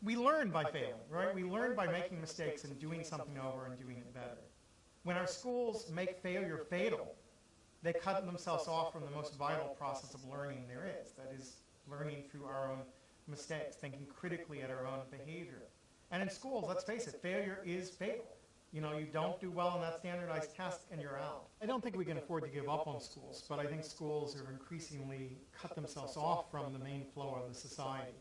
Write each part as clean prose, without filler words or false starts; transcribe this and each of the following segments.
we learn by failing, right? We learn by making mistakes and doing something over and doing it better. When our schools make failure fatal, they cut themselves off from the most vital process of learning there is. That is, learning through our own mistakes, thinking critically at our own behavior. And in schools, let's face it, failure is fatal. You know, you don't do well on that standardized test and you're out. I don't think we can afford to give up on schools, but I think schools have increasingly cut themselves off from the main flow of the society.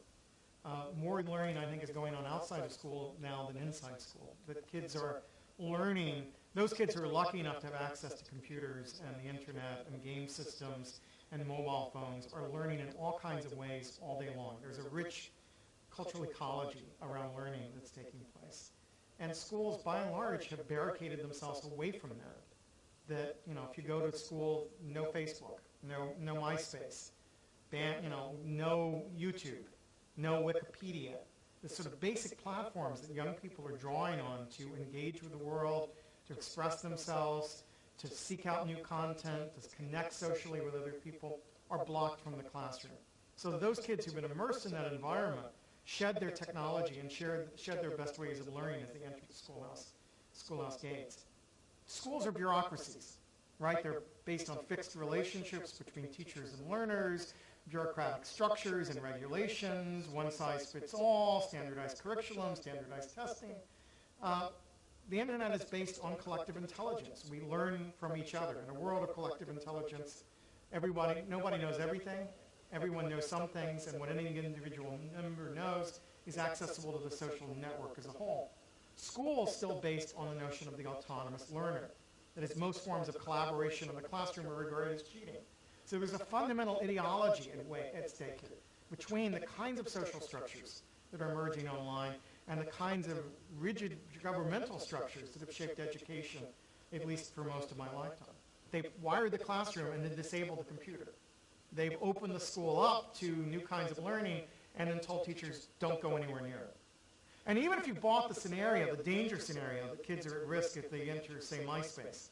More learning, I think, is going on outside of school now than inside school. That kids are learning, those kids who are lucky enough to have access to computers and the internet and game systems and mobile phones are learning in all kinds of ways all day long. There's a rich cultural ecology around learning that's taking place. And schools, by and large, have barricaded themselves away from that. That, you know, if you go to school, no Facebook, no MySpace, no YouTube, no Wikipedia. The sort of basic platforms that young people are drawing on to engage with the world, to express themselves, to seek out new content, to connect socially with other people, are blocked from the classroom. So those kids who've been immersed in that environment shed their technology and shed their best ways of learning as they enter the schoolhouse gates. Schools are bureaucracies, right? They're based on fixed relationships between teachers and learners, bureaucratic structures and regulations, one size fits all, standardized curriculum, standardized testing. The internet is based on collective intelligence. We learn from each other. In a world of collective intelligence, nobody knows everything. Everyone knows some things, and what any individual member knows is accessible to the social network as a whole. School is still based on the notion of the autonomous learner. That is, most forms of collaboration in the classroom are regarded as cheating. So there's a fundamental ideology at stake here between the kinds of social structures that are emerging online and the kinds of rigid governmental structures that have shaped education, at least for most of my lifetime. They've wired the classroom and then disabled the computer. They've opened the school up to new kinds of learning and then told teachers, don't go anywhere near it. And even if you bought the scenario, the danger scenario, that kids are at risk if they enter, say, MySpace,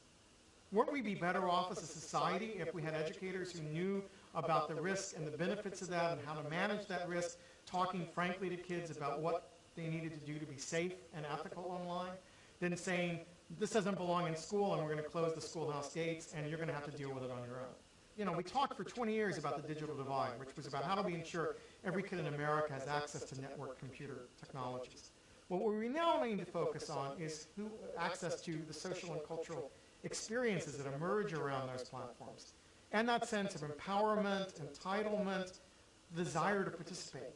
wouldn't we be better off as a society if we had educators who knew about the risk and the benefits of that and how to manage that risk, talking frankly to kids about what they needed to do to be safe and ethical online, than saying, this doesn't belong in school and we're going to close the schoolhouse gates and you're going to have to deal with it on your own. You know, we talked for 20 years about the digital divide, which was about how do we ensure every kid in America has access to network computer technologies. Well, what we now need to focus on is access to the social and cultural experiences that emerge around those platforms. And that sense of empowerment, entitlement, desire to participate.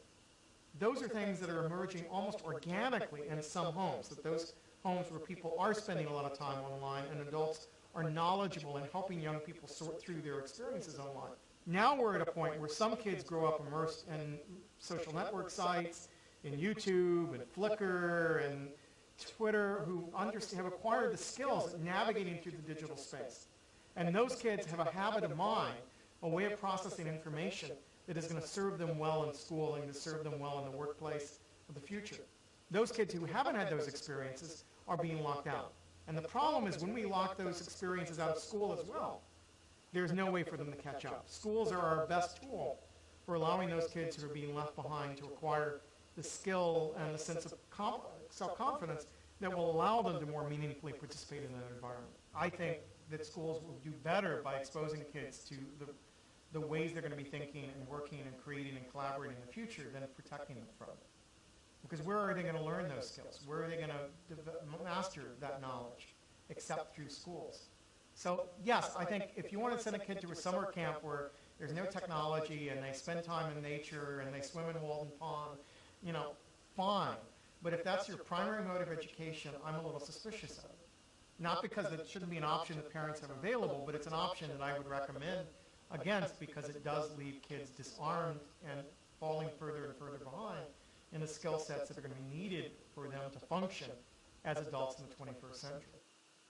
Those are things that are emerging almost organically in some homes, that those homes where people are spending a lot of time online and adults are knowledgeable in helping young people sort through their experiences online. Now we're at a point where some kids grow up immersed in social network sites, in YouTube and Flickr and Twitter, who have acquired the skills at navigating through the digital space. And those kids have a habit of mind, a way of processing information that is going to serve them well in school and to serve them well in the workplace of the future. Those kids who haven't had those experiences are being locked out. And the problem is when we lock those experiences out of school as well, there's no way for them to catch up. Schools are our best tool for allowing those kids who are being left behind to acquire the skill and the sense of self-confidence that will allow them to more meaningfully participate in that environment. I think that schools will do better by exposing kids to the ways they're going to be thinking and working and creating and collaborating in the future than protecting them from it. Because where are they going to learn those skills? Where are they going to master that knowledge except through schools? So yes, I think if you want to send a kid to a summer camp where there's no technology and they spend time in nature and they swim in Walton Pond, you know, fine. But if that's your primary mode of education, I'm a little suspicious of it. Not because it shouldn't be an option that parents have available, but it's an option that I would recommend against because it does leave kids disarmed and falling further and further behind in the skill sets that are going to be needed for them to function as adults in the 21st century.